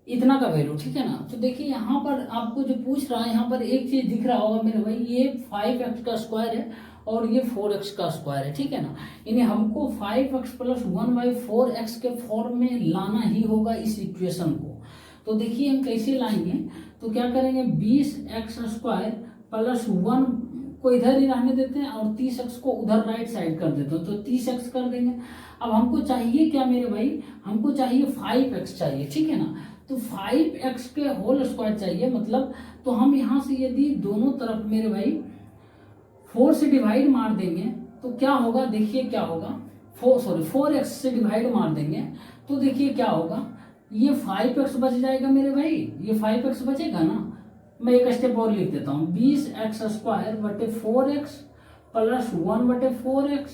Speaker 1: इतना का वैल्यू, ठीक है ना। तो देखिए यहाँ पर आपको जो पूछ रहा है, यहाँ पर एक चीज दिख रहा होगा मेरे भाई, ये 5x का स्क्वायर है और ये 4x का स्क्वायर है, ठीक है ना। यानी हमको 5x प्लस 1/4x के फॉर्म में लाना ही होगा इस इक्वेशन को। तो देखिए हम कैसे लाएंगे, तो क्या करेंगे 20x² प्लस 1 को इधर ही रहने देते हैं और 30x को उधर राइट साइड कर देते हैं, तो 30x कर देंगे। अब हमको चाहिए क्या मेरे भाई, हमको चाहिए 5x चाहिए, ठीक है ना। तो 5x के होल स्क्वायर चाहिए, मतलब तो हम यहाँ से यदि दोनों तरफ मेरे भाई 4 से डिवाइड मार देंगे तो क्या होगा, देखिए क्या होगा, 4x से डिवाइड मार देंगे तो देखिए क्या होगा, ये 5x बच जाएगा मेरे भाई, ये 5x बचेगा ना। मैं एक स्टेप और लिख देता हूँ, 20x² बटे 4x प्लस 1/4x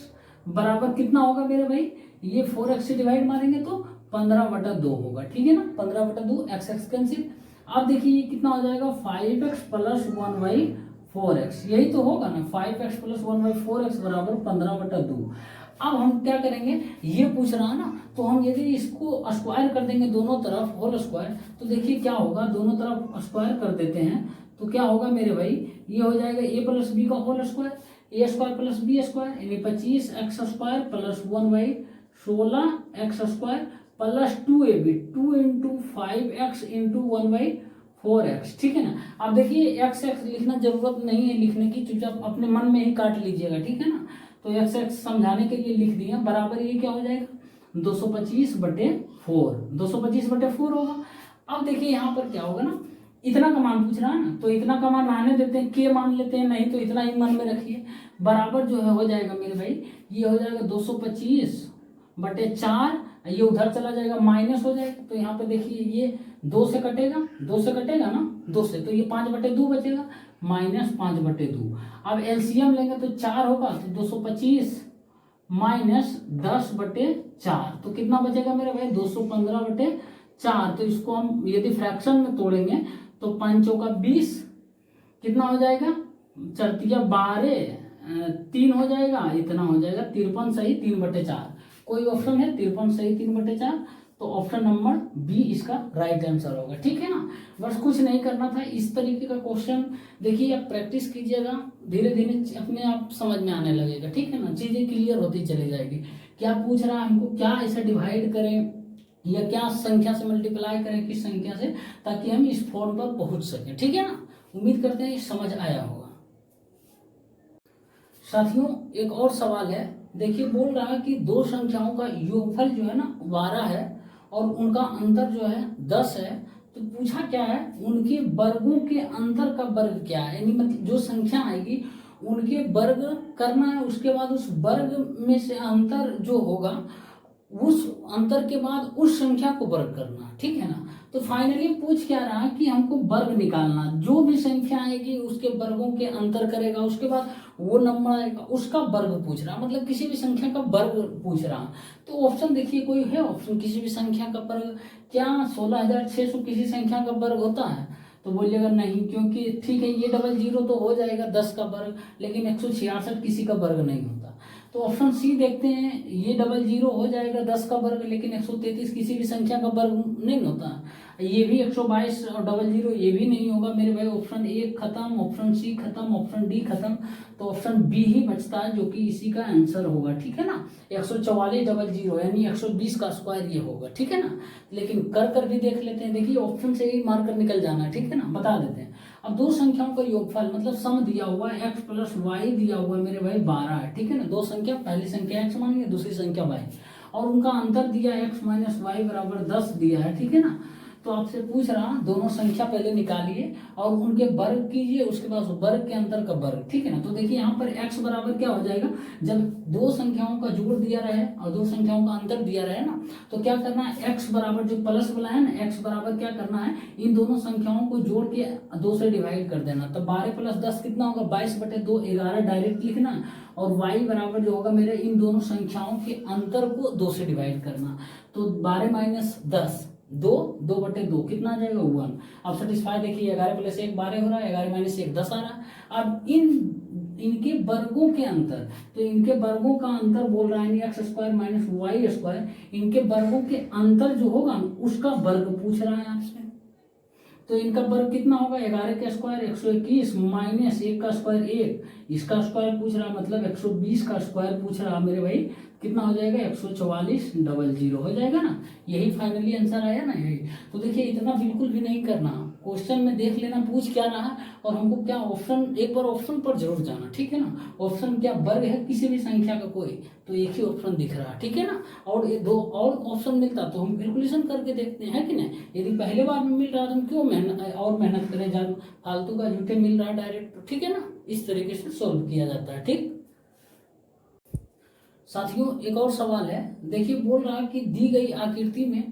Speaker 1: बराबर कितना होगा मेरे भाई, ये 4x से डिवाइड मारेंगे तो 15/2 होगा, ठीक है ना। 15/2 x कैंसिल। अब देखिए ये कितना हो जाएगा 5x प्लस 1/4x, यही तो होगा ना, 5x प्लस 1/4x बराबर 15/2। अब हम क्या करेंगे, ये पूछ रहा है ना, तो हम यदि इसको स्क्वायर कर देंगे दोनों तरफ होल स्क्वायर, तो देखिए क्या होगा, दोनों तरफ स्क्वायर कर देते हैं तो क्या होगा मेरे भाई, ये हो जाएगा a प्लस बी का whole square, a² plus b² यानी 25x² plus 1/16x² plus 2ab 2 into 5x into 1/4x, ठीक है ना। अब देखिए x लिखना जरूरत नहीं है लिखने की, चुपचाप अपने मन में ही काट लीजिएगा, ठीक है ना। तो x समझाने के लिए लिख दिया, बराबर ये क्या हो जाएगा 225/4, 225/4 होगा। अब देखिए यहाँ पर क्या होगा ना, इतना का मान पूछ रहा है ना, तो इतना का मान रहने देते हैं, के मान लेते हैं, नहीं तो इतना ही मन में रखिए। बराबर जो है हो जाएगा मेरे भाई, ये हो जाएगा 225/4, ये उधर चला जाएगा माइनस हो जाएगा, तो यहाँ पे देखिए ये 2 से कटेगा, 2 से कटेगा ना, 2 से, तो ये 5/2 बचेगा, माइनस 5/2। अब एलसीएम लेंगे तो 4 होगा, तो 225 माइनस 10/4, तो कितना बचेगा मेरे भाई 215/4। तो इसको हम यदि फ्रैक्शन में तोड़ेंगे तो 5 चौका 20, कितना हो जाएगा 4 तिया 12, 3 हो जाएगा, इतना हो जाएगा 53 सही 3/4। कोई ऑप्शन है 53 सही 3/4, तो ऑप्शन नंबर बी इसका राइट आंसर होगा, ठीक है ना। बस कुछ नहीं करना था, इस तरीके का क्वेश्चन देखिए आप प्रैक्टिस कीजिएगा, धीरे धीरे अपने आप समझ में आने लगेगा, ठीक है ना। चीजें क्लियर होती चली जाएगी, क्या पूछ रहा है हमको, क्या ऐसा डिवाइड करें या क्या संख्या से मल्टीप्लाई करें किस संख्या से, ताकि हम इस फॉर्म पर पहुंच सकें, ठीक है ना। उम्मीद करते हैं समझ आया होगा। साथियों एक और सवाल है, देखिए बोल रहा है कि दो संख्याओं का योगफल जो है ना 12 है और उनका अंतर जो है 10 है, तो पूछा क्या है उनके वर्गों के अंतर का वर्ग क्या है, यानी मतलब जो संख्या आएगी उनके वर्ग करना है, उसके बाद उस वर्ग में से अंतर जो होगा उस अंतर के बाद उस संख्या को वर्ग करना, ठीक है ना। तो फाइनली पूछ क्या रहा कि हमको वर्ग निकालना, जो भी संख्या आएगी उसके वर्गों के अंतर करेगा, उसके बाद वो नंबर आएगा उसका वर्ग पूछ रहा, मतलब किसी भी संख्या का वर्ग पूछ रहा। तो ऑप्शन देखिए, कोई है ऑप्शन किसी भी संख्या का वर्ग? क्या 16,600 किसी संख्या का वर्ग होता है? तो बोलिएगा नहीं, क्योंकि ठीक है ये 00 तो हो जाएगा 10 का वर्ग, लेकिन 166 किसी का वर्ग नहीं होता। तो ऑप्शन सी देखते हैं, ये 00 हो जाएगा 10 का वर्ग, लेकिन 133 किसी भी संख्या का वर्ग नहीं होता। ये भी 122 और 00 ये भी नहीं होगा मेरे भाई। ऑप्शन ए खत्म, ऑप्शन सी खत्म, ऑप्शन डी खत्म, तो ऑप्शन बी ही बचता है जो कि इसी का आंसर होगा, ठीक है ना। 144 00 यानी 120 का स्क्वायर ये होगा, ठीक है ना। लेकिन कर भी देख लेते हैं, देखिए ऑप्शन से ही मार्कर निकल जाना, ठीक है ना, बता देते हैं। अब दो संख्याओं का योगफल मतलब सम दिया हुआ है, x प्लस वाई दिया हुआ है मेरे भाई 12 है, ठीक है ना। दो संख्या, पहली संख्या x मानिए, दूसरी संख्या y, और उनका अंतर दिया है x माइनस वाई बराबर 10 दिया है, ठीक है ना। तो आपसे पूछ रहा दोनों संख्या पहले निकालिए और उनके वर्ग कीजिए, उसके बाद वर्ग के अंतर का वर्ग, ठीक है ना। तो देखिए यहाँ पर x बराबर क्या हो जाएगा, जब दो संख्याओं का जोड़ दिया रहे और दो संख्याओं का अंतर दिया रहे ना, तो क्या करना है, x बराबर जो प्लस वाला है ना, x बराबर क्या करना है, इन दोनों संख्याओं को जोड़ के 2 से डिवाइड कर देना। तो 12 प्लस 10 कितना होगा, 22/2 11 डायरेक्ट लिखना, और y बराबर जो होगा मेरे इन दोनों संख्याओं के अंतर को 2 से डिवाइड करना। तो 12 माइनस 10 2/2 कितना आ जाएगा 1। अब सेटिस्फाई देखिए, 11 प्लस 1 12 हो रहा है, 11 माइनस 1 10 आ रहा है। अब इनके वर्गों के अंतर, तो इनके वर्गों का अंतर बोल रहा है x square minus y square, इनके वर्गों के अंतर जो होगा उसका वर्ग पूछ रहा है आपसे। तो इनका वर्ग कितना होगा, 11 का स्क्वायर 121 माइनस 1 का स्क्वायर 1, इसका स्क्वायर पूछ रहा, मतलब 120 का स्क्वायर पूछ रहा मेरे भाई, कितना हो जाएगा 144 00 हो जाएगा ना। यही फाइनली आंसर आया ना, यही। तो देखिए इतना बिल्कुल भी नहीं करना, क्वेश्चन में देख लेना पूछ क्या रहा है, और हमको क्या ऑप्शन, एक बार ऑप्शन पर जरूर जाना, ठीक है ना। ऑप्शन क्या वर्ग है किसी भी संख्या का कोई, तो एक ही ऑप्शन दिख रहा है, ठीक है ना। और ये दो और ऑप्शन मिलता तो हम कैलकुलेशन करके देखते हैं कि नहीं। यदि पहले बार में मिल रहा तो हम क्यों मेहनत करें, जान फालतू का, झूठे मिल रहा है डायरेक्ट, ठीक है ना। इस तरीके से सोल्व किया जाता है, ठीक। साथियों एक और सवाल है, देखिए बोल रहा कि दी गई आकृति में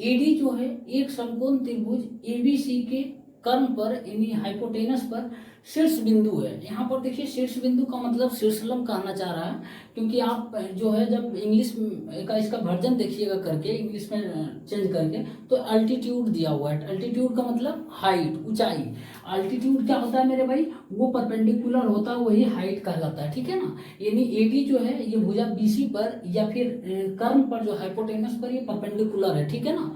Speaker 1: एडी जो है एक समकोण त्रिभुज एबीसी के कर्म पर यानी हाइपोटेनस पर शीर्ष बिंदु है। यहाँ पर देखिए शीर्ष बिंदु का मतलब शीर्षलम कहना चाह रहा है, क्योंकि आप जो है जब इंग्लिश का इसका वर्जन देखिएगा करके, इंग्लिश में चेंज करके, तो अल्टीट्यूड दिया हुआ है। अल्टीट्यूड का मतलब हाइट, ऊंचाई। अल्टीट्यूड क्या होता है मेरे भाई, वो परपेंडिकुलर होता है, वही हाइट कहलाता है, ठीक है ना। यानी एडी जो है ये भुजा बीसी पर या फिर कर्म पर जो हाइपोटेनस पर ये परपेंडिकुलर है, ठीक है ना।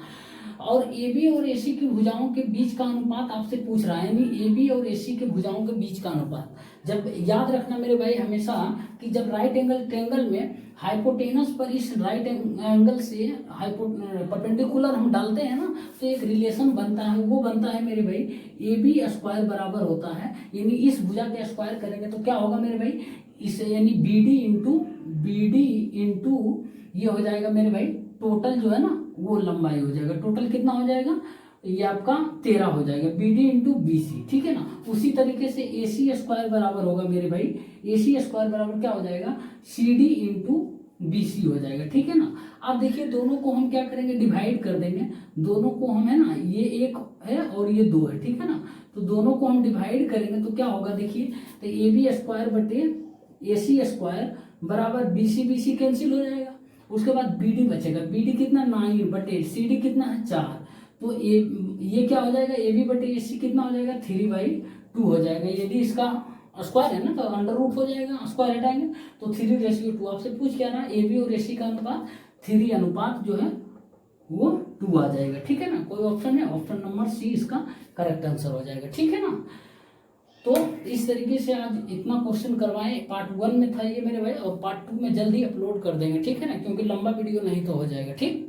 Speaker 1: और AB और AC की भुजाओं के बीच का अनुपात आपसे पूछ रहा है, यानी AB और AC की भुजाओं के बीच का अनुपात। जब याद रखना मेरे भाई हमेशा कि जब राइट एंगल ट्रायंगल में हाइपोटेनस पर इस राइट एंगल से परपेंडिकुलर हम डालते हैं ना, तो एक रिलेशन बनता है, वो बनता है मेरे भाई AB स्क्वायर बराबर होता है, यानी इस भुजा के स्क्वायर करेंगे तो क्या होगा मेरे भाई, इस यानी BD इंटू ये हो जाएगा मेरे भाई टोटल जो है ना वो लंबाई हो जाएगा। टोटल कितना हो जाएगा, ये आपका 13 हो जाएगा, BD इंटू BC, ठीक है ना। उसी तरीके से AC स्क्वायर बराबर होगा मेरे भाई, AC स्क्वायर बराबर क्या हो जाएगा, CD इंटू BC हो जाएगा, ठीक है ना। अब देखिए दोनों को हम क्या करेंगे, डिवाइड कर देंगे। दोनों को हम है ना, ये एक है और ये 2 है, ठीक है ना। तो दोनों को हम डिवाइड करेंगे तो क्या होगा देखिए, तो AB स्क्वायर बटे AC स्क्वायर बराबर BC कैंसिल हो जाएगा। उसके बाद BD बचेगा, BD कितना 9 बटे CD कितना है 4, तो ये क्या हो जाएगा, AB बटे AC कितना हो जाएगा 3/2 हो जाएगा। यदि इसका स्क्वायर है ना तो अंडर रूट हो जाएगा, स्क्वायर हटाएंगे तो 3:2। आपसे पूछ क्या रहा, AB और AC का अनुपात 3 अनुपात जो है वो 2 आ जाएगा, ठीक है ना। कोई ऑप्शन है, ऑप्शन नंबर सी इसका करेक्ट आंसर हो जाएगा, ठीक है ना। तो इस तरीके से आज इतना क्वेश्चन करवाएं, पार्ट 1 में था ये मेरे भाई, और पार्ट 2 में जल्दी अपलोड कर देंगे, ठीक है ना, क्योंकि लंबा वीडियो नहीं तो हो जाएगा, ठीक।